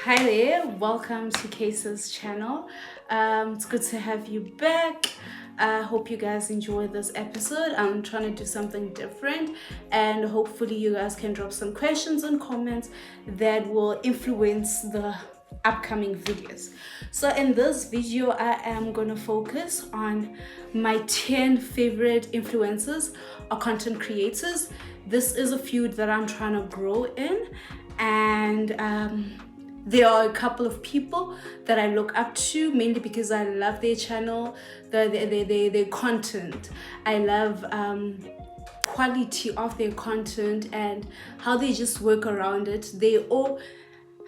Hi there, welcome to Case's channel. It's good to have you back. I hope you guys enjoy this episode. I'm trying to do something different, and hopefully you guys can drop some questions and comments that will influence the upcoming videos. So in this video, I am gonna focus on my 10 favorite influencers or content creators. This is a field that I'm trying to grow in, and there are a couple of people that I look up to, mainly because I love their channel, their content. I love quality of their content and how they just work around it. They all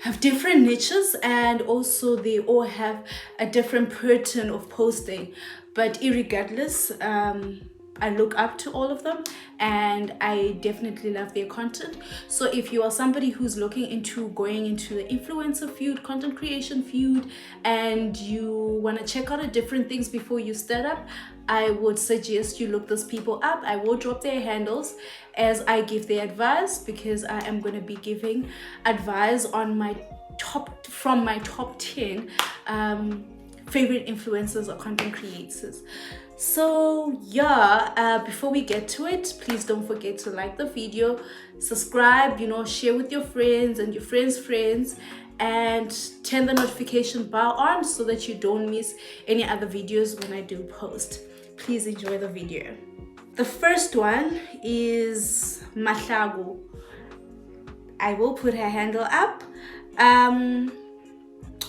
have different niches, and also they all have a different pattern of posting. But irregardless, I look up to all of them, and I definitely love their content. So if you are somebody who's looking into going into the influencer field, content creation field, and you want to check out the different things before you start up, I would suggest you look those people up. I will drop their handles as I give their advice, because I am going to be giving advice on my top 10 favorite influencers or content creators. So yeah, before we get to it, please don't forget to like the video, subscribe, share with your friends and your friends' friends, and turn the notification bell on so that you don't miss any other videos when I do post. Please enjoy the video. The first one is Mahlagu. I will put her handle up.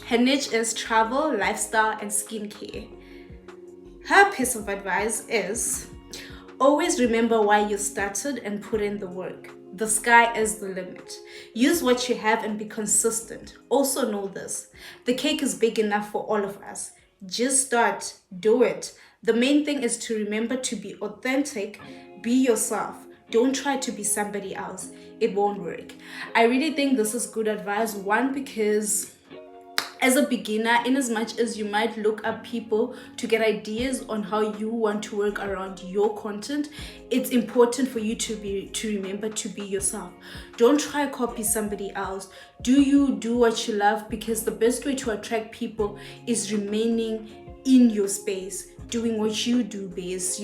Her niche is travel, lifestyle, and skincare. Her piece of advice is always remember why you started and put in the work. The sky is the limit. Use what you have and be consistent. Also know this: the cake is big enough for all of us. Just start, do it. The main thing is to remember to be authentic, be yourself. Don't try to be somebody else. It won't work. I really think this is good advice. One, because as a beginner, in as much as you might look up people to get ideas on how you want to work around your content, it's important for you to remember to be yourself. Don't try to copy somebody else. Do what you love, because the best way to attract people is remaining in your space, doing what you do best,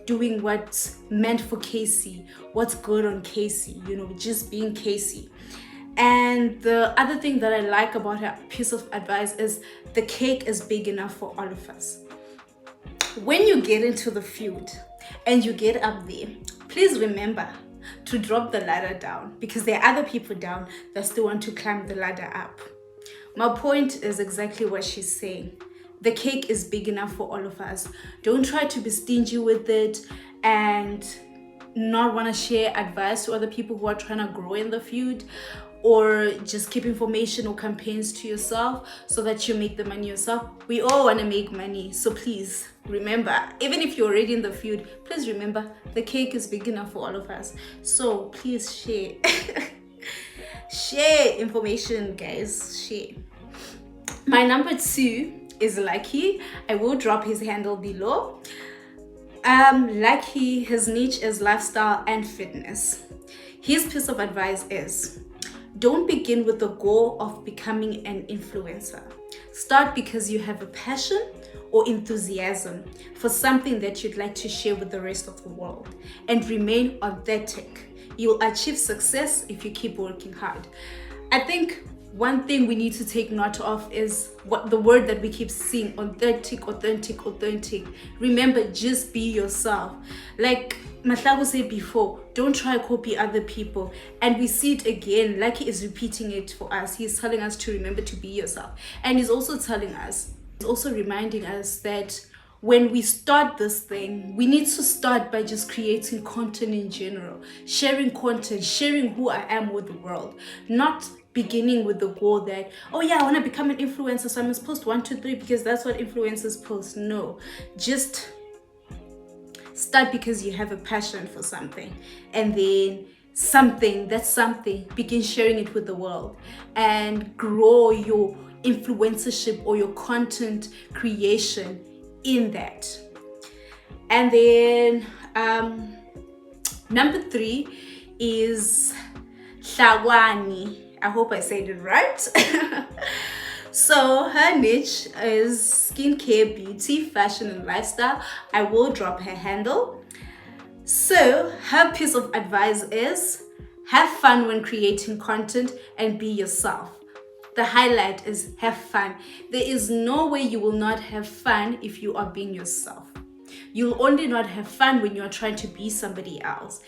doing what's meant for Casey, what's good on Casey, just being Casey. And the other thing that I like about her piece of advice is the cake is big enough for all of us. When you get into the field and you get up there, please remember to drop the ladder down, because there are other people down that still want to climb the ladder up. My point is exactly what she's saying. The cake is big enough for all of us. Don't try to be stingy with it and not want to share advice to other people who are trying to grow in the field, or just keep information or campaigns to yourself so that you make the money yourself. We all want to make money, so please remember, even if you're already in the field, please remember the cake is big enough for all of us. So please share. Share information, guys, share. My number 2 is Lucky. I will drop his handle below. Lucky, his niche is lifestyle and fitness. His piece of advice is: don't begin with the goal of becoming an influencer. Start because you have a passion or enthusiasm for something that you'd like to share with the rest of the world, and remain authentic. You'll achieve success if you keep working hard. I think one thing we need to take note of is what the word that we keep seeing: authentic, authentic, authentic. Remember, just be yourself. Like Mahlagu said before, don't try to copy other people. And we see it again. Lucky is repeating it for us. He's telling us to remember to be yourself. And he's also reminding us that when we start this thing, we need to start by just creating content in general, sharing content, sharing who I am with the world, not beginning with the goal that, oh yeah, I want to become an influencer, so I must post 1, 2, 3 because that's what influencers post. No, just start because you have a passion for something, and then begin sharing it with the world and grow your influencership or your content creation in that. And then number 3 is Hlawani. I hope I said it right. So her niche is skincare, beauty, fashion, and lifestyle. I will drop her handle. So her piece of advice is have fun when creating content and be yourself. The highlight is have fun. There is no way you will not have fun if you are being yourself. You'll only not have fun when you're trying to be somebody else.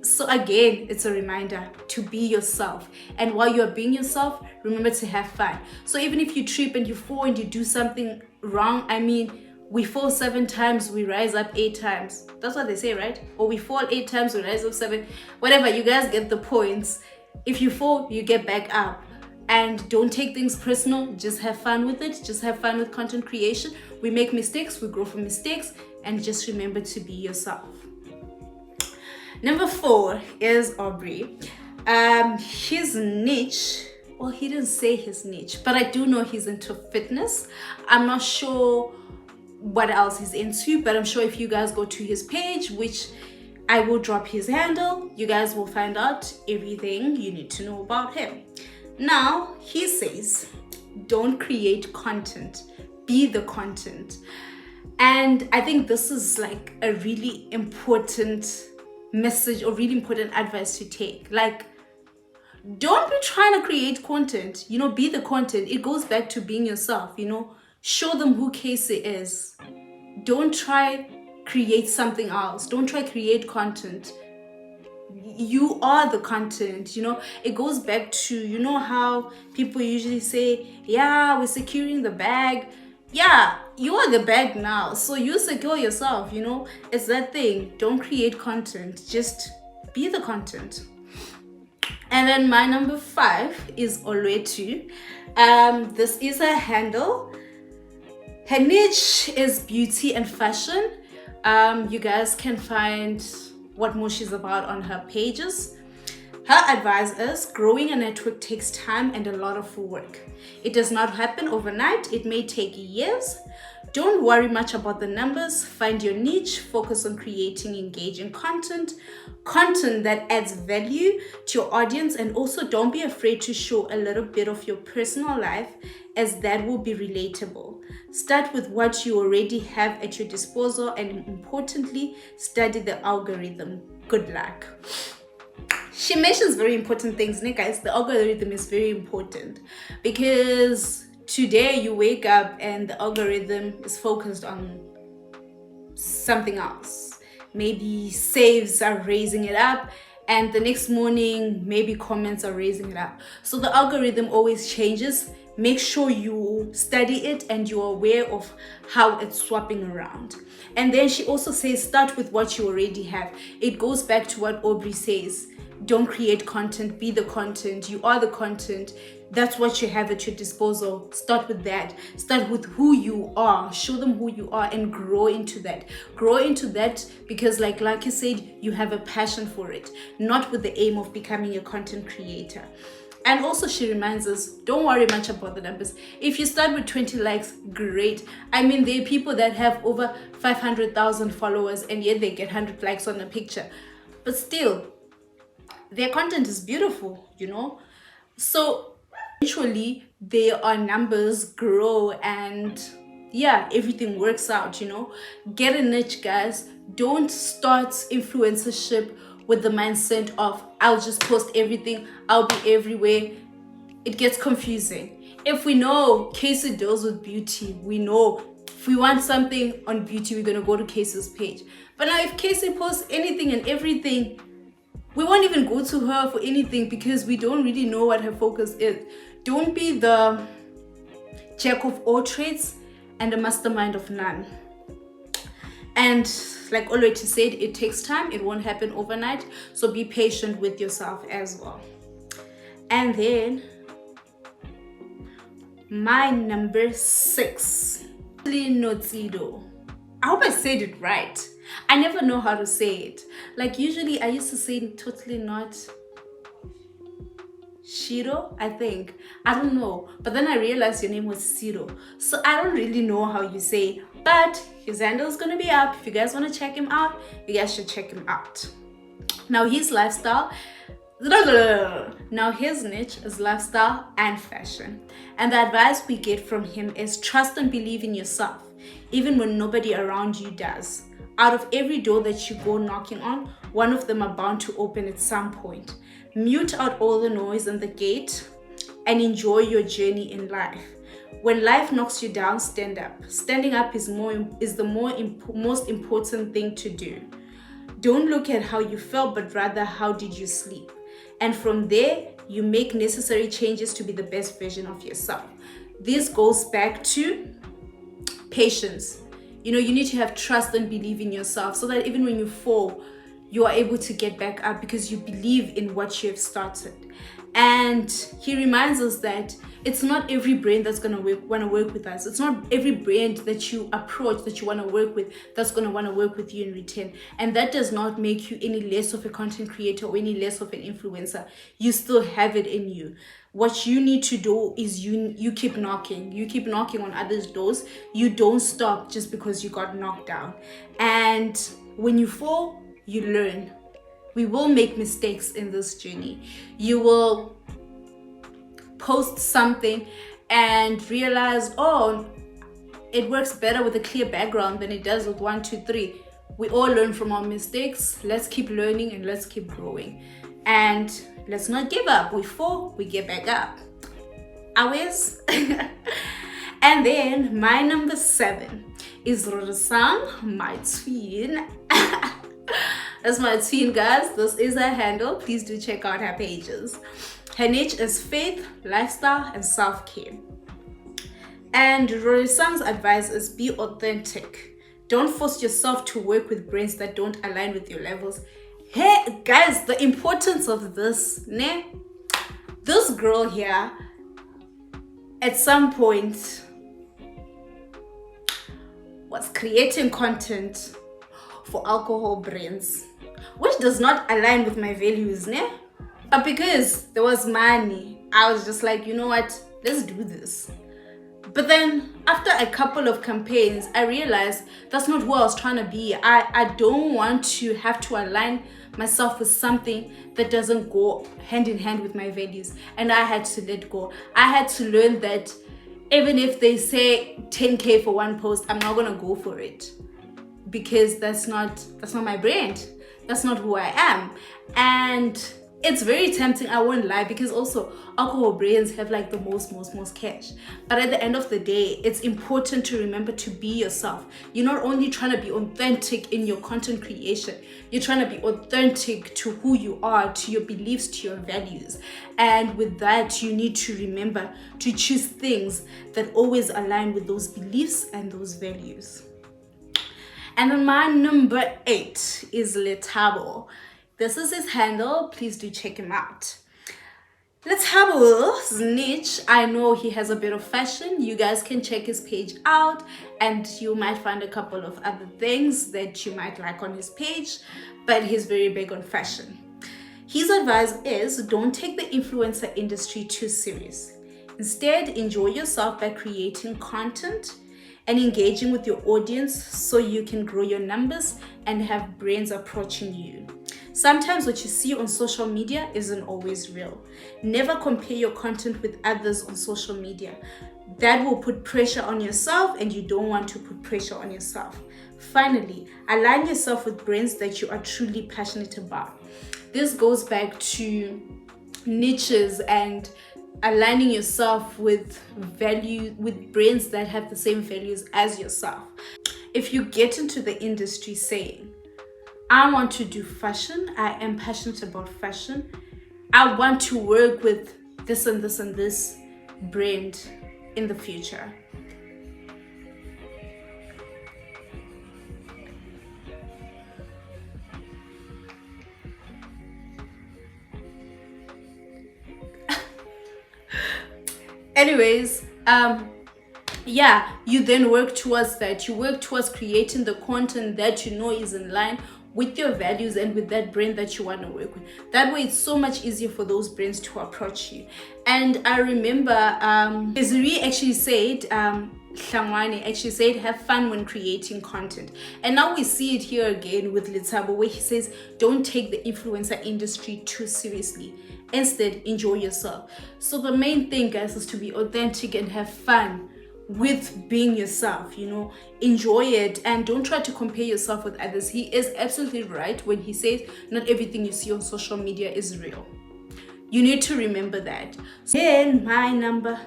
So again, it's a reminder to be yourself. And while you're being yourself, remember to have fun. So even if you trip and you fall and you do something wrong, I mean, we fall 7 times, we rise up 8 times. That's what they say, right? Or we fall 8 times, we rise up 7. Whatever, you guys get the points. If you fall, you get back up. And don't take things personal, just have fun with it. Just have fun with content creation. We make mistakes, we grow from mistakes, and just remember to be yourself. Number 4 is Aubrey. His niche, well, he didn't say his niche, but I do know he's into fitness. I'm not sure what else he's into, but I'm sure if you guys go to his page, which I will drop his handle, you guys will find out everything you need to know about him. Now, he says, don't create content, be the content. And I think this is like a really important message or really important advice to take. Like, don't be trying to create content, be the content. It goes back to being yourself, show them who Casey is. Don't try create something else. Don't try create content. You are the content. It goes back to how people usually say, yeah, we're securing the bag. Yeah, you are the bag now, so you secure yourself. It's that thing. Don't create content, just be the content. And then my number 5 is Olwetu. This is a handle. Her niche is beauty and fashion. You guys can find what more she's about on her pages. Her advice is growing a network takes time and a lot of work. It does not happen overnight. It may take years. Don't worry much about the numbers. Find your niche. Focus on creating engaging content that adds value to your audience. And also don't be afraid to show a little bit of your personal life, as that will be relatable. Start with what you already have at your disposal, and importantly, study the algorithm. Good luck. She mentions very important things, guys. The algorithm is very important because today you wake up and the algorithm is focused on something else. Maybe saves are raising it up, and the next morning maybe comments are raising it up. So the algorithm always changes. Make sure you study it and you're aware of how it's swapping around. And then she also says start with what you already have. It goes back to what Aubrey says. Don't create content, be the content. You are the content. That's what you have at your disposal. Start with that. Start with who you are. Show them who you are and grow into that. Grow into that because like you said, you have a passion for it, not with the aim of becoming a content creator. And also she reminds us, don't worry much about the numbers. If you start with 20 likes, great. I mean, there are people that have over 500,000 followers and yet they get 100 likes on a picture. But still, their content is beautiful, So eventually their numbers grow and yeah, everything works out, Get a niche, guys. Don't start influencership with the mindset of I'll just post everything, I'll be everywhere. It gets confusing. If we know Casey deals with beauty, we know if we want something on beauty, we're gonna go to Casey's page. But now if Casey posts anything and everything, we won't even go to her for anything because we don't really know what her focus is. Don't be the jack of all trades and the mastermind of none. And like already said, it takes time. It won't happen overnight. So be patient with yourself as well. And then my number 6, Notsido. I hope I said it right. I never know how to say it. Like usually I used to say totally not Shiro, I think. I don't know. But then I realized your name was Siro. So I don't really know how you say. But his handle is going to be up. If you guys want to check him out, you guys should check him out. Now his lifestyle, Now his niche is lifestyle and fashion. And the advice we get from him is trust and believe in yourself, even when nobody around you does. Out of every door that you go knocking on, one of them are bound to open at some point. Mute out all the noise and the gate and enjoy your journey in life. When life knocks you down, stand up. Standing up is the most important thing to do. Don't look at how you felt, but rather how did you sleep. And from there, you make necessary changes to be the best version of yourself. This goes back to patience. You need to have trust and believe in yourself so that even when you fall, you are able to get back up because you believe in what you have started. And he reminds us that it's not every brand that's going to want to work with us. It's not every brand that you approach, that you want to work with, that's going to want to work with you in return. And that does not make you any less of a content creator or any less of an influencer. You still have it in you. What you need to do is you keep knocking. You keep knocking on others' doors. You don't stop just because you got knocked down. And when you fall, you learn. We will make mistakes in this journey. You will post something and realize, oh, it works better with a clear background than it does with 1, 2, 3. We all learn from our mistakes. Let's keep learning and let's keep growing. And let's not give up. We fall, we get back up. Always. And then my number 7 is Rorisang, my twin. That's my twin, guys. This is her handle. Please do check out her pages. Her niche is faith, lifestyle, and self-care. And Rorisang's advice is be authentic. Don't force yourself to work with brands that don't align with your levels. Hey, guys, the importance of this, ne? This girl here, at some point, was creating content for alcohol brands, which does not align with my values, ne? But because there was money, I was just like, you know what, let's do this. But then after a couple of campaigns, I realized that's not who I was trying to be. I don't want to have to align myself with something that doesn't go hand in hand with my values. And I had to let go. I had to learn that even if they say 10K for one post, I'm not gonna go for it. Because that's not my brand. That's not who I am. And it's very tempting, I won't lie, because also alcohol brands have like the most cash. But at the end of the day, it's important to remember to be yourself. You're not only trying to be authentic in your content creation, you're trying to be authentic to who you are, to your beliefs, to your values. And with that, you need to remember to choose things that always align with those beliefs and those values. And then my number 8 is Lethabo. This is his handle. Please do check him out. Lethabo's niche, I know he has a bit of fashion. You guys can check his page out and you might find a couple of other things that you might like on his page, but he's very big on fashion. His advice is don't take the influencer industry too serious. Instead, enjoy yourself by creating content and engaging with your audience so you can grow your numbers and have brands approaching you. Sometimes what you see on social media isn't always real. Never compare your content with others on social media. That will put pressure on yourself and you don't want to put pressure on yourself. Finally, align yourself with brands that you are truly passionate about. This goes back to niches and aligning yourself with brands that have the same values as yourself. If you get into the industry saying, I want to do fashion, I am passionate about fashion, I want to work with this and this and this brand in the future. Anyways, you then work towards that. You work towards creating the content that you know is in line with your values and with that brand that you want to work with. That way it's so much easier for those brands to approach you. And I remember Desiree actually said Hlangwane actually said, have fun when creating content. And now we see it here again with Lethabo, where he says, don't take the influencer industry too seriously. Instead, enjoy yourself. So the main thing, guys, is to be authentic and have fun with being yourself, you know, enjoy it and don't try to compare yourself with others. He is absolutely right when he says not everything you see on social media is real. You need to remember that. Then my number,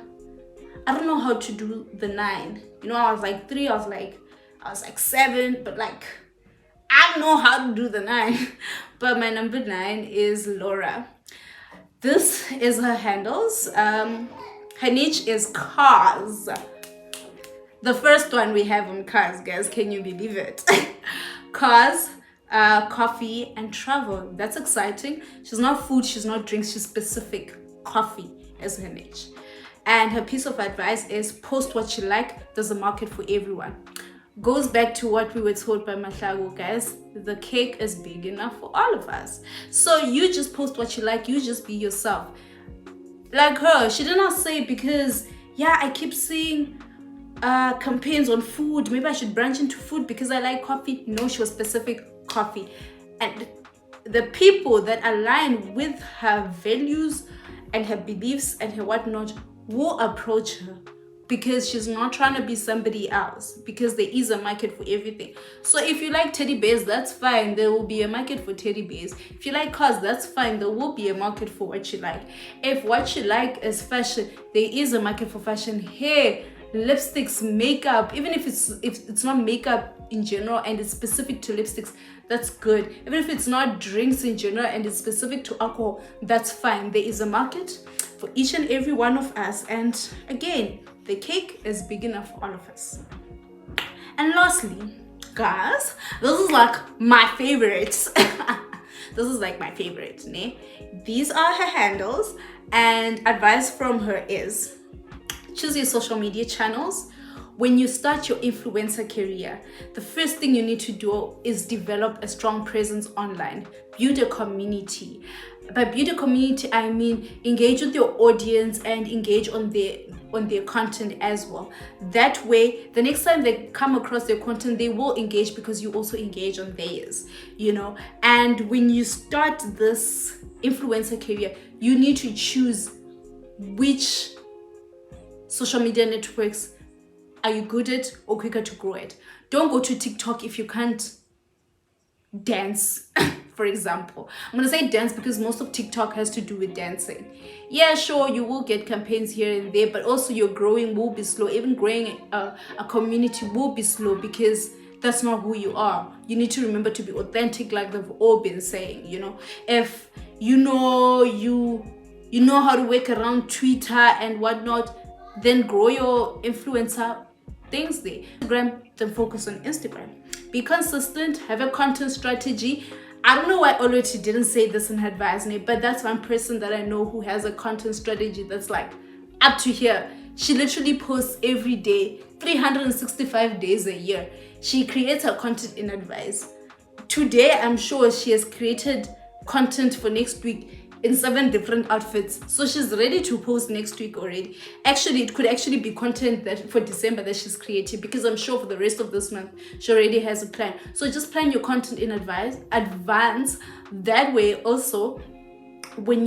I don't know how to do the 9. You know, I was like 3, I was like 7, but like I don't know how to do the 9. But my number 9 is Laura. This is her handles. Her niche is cars. The first one we have on cars, guys. Can you believe it? Cars, coffee, and travel. That's exciting. She's not food, she's not drinks, she's specific. Coffee is her niche. And her piece of advice is post what you like. There's a market for everyone. Goes back to what we were told by Mahlangu, guys. The cake is big enough for all of us. So you just post what you like. You just be yourself. Like her, she did not say because, yeah, I keep seeing campaigns on food, maybe I should branch into food because I like coffee. No, she was specific coffee. And the people that align with her values and her beliefs and her whatnot will approach her, because she's not trying to be somebody else, because there is a market for everything. So if you like teddy bears, that's fine, there will be a market for teddy bears. If you like cars, that's fine, there will be a market for what you like. If what you like is fashion, there is a market for fashion. Hair, lipsticks, makeup, even if it's not makeup in general and it's specific to lipsticks, that's good. Even if it's not drinks in general and it's specific to alcohol, that's fine. There is a market for each and every one of us, and again, the cake is big enough for all of us. And lastly, guys, this is like my favorites. This is like my favorite, ne? These are her handles, and advice from her is choose your social media channels. When you start your influencer career, the first thing you need to do is develop a strong presence online. Build a community. By build a community, I mean engage with your audience and engage on their content as well. That way, the next time they come across their content, they will engage because you also engage on theirs, you know. And when you start this influencer career, you need to choose which social media networks are you good at or quicker to grow at. Don't go to TikTok if you can't dance. For example, I'm gonna say dance because most of TikTok has to do with dancing. Yeah, sure, you will get campaigns here and there, but also your growing will be slow. Even growing a community will be slow because that's not who you are. You need to remember to be authentic, like they've all been saying, you know. If you know how to work around Twitter and whatnot, then grow your influencer things there. Instagram, then focus on Instagram. Be consistent, have a content strategy. I don't know why Olwethu didn't say this in her advice, but that's one person that I know who has a content strategy that's like up to here. She literally posts every day, 365 days a year. She creates her content in advice. Today, I'm sure she has created content for next week in 7 different outfits, so she's ready to post next week already. Actually, it could actually be content that for December that she's creating, because I'm sure for the rest of this month she already has a plan. So just plan your content in advance. That way also, when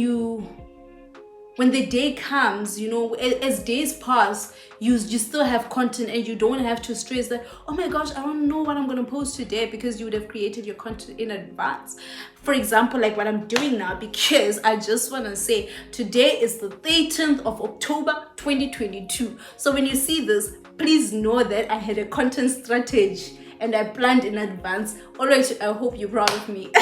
the day comes, you know, as days pass, you still have content and you don't have to stress that, oh my gosh, I don't know what I'm going to post today, because you would have created your content in advance. For example, like what I'm doing now, because I just want to say today is the 13th of October 2022. So when you see this, please know that I had a content strategy and I planned in advance. Alright, I hope you're proud of me.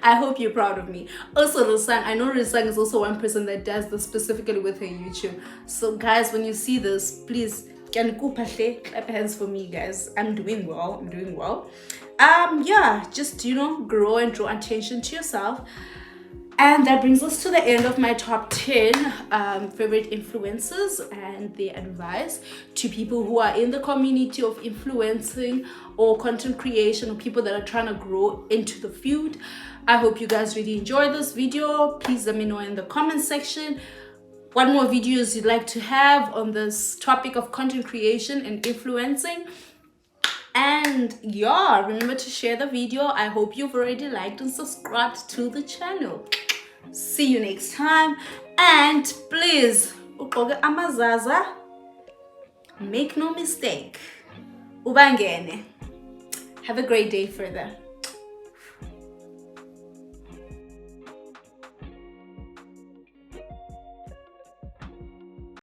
I hope you're proud of me. Also, Risang, I know Risang is also one person that does this specifically with her YouTube. So guys, when you see this, please clap hands for me, guys. I'm doing well. Yeah, just, you know, grow and draw attention to yourself. And that brings us to the end of my top 10 favorite influencers and their advice to people who are in the community of influencing or content creation, or people that are trying to grow into the field. I hope you guys really enjoyed this video. Please let me know in the comment section. what more videos you'd like to have on this topic of content creation and influencing. And yeah, remember to share the video. I hope you've already liked and subscribed to the channel. See you next time. And please, ugqoke amazaza, make no mistake. Ubangene. Have a great day further.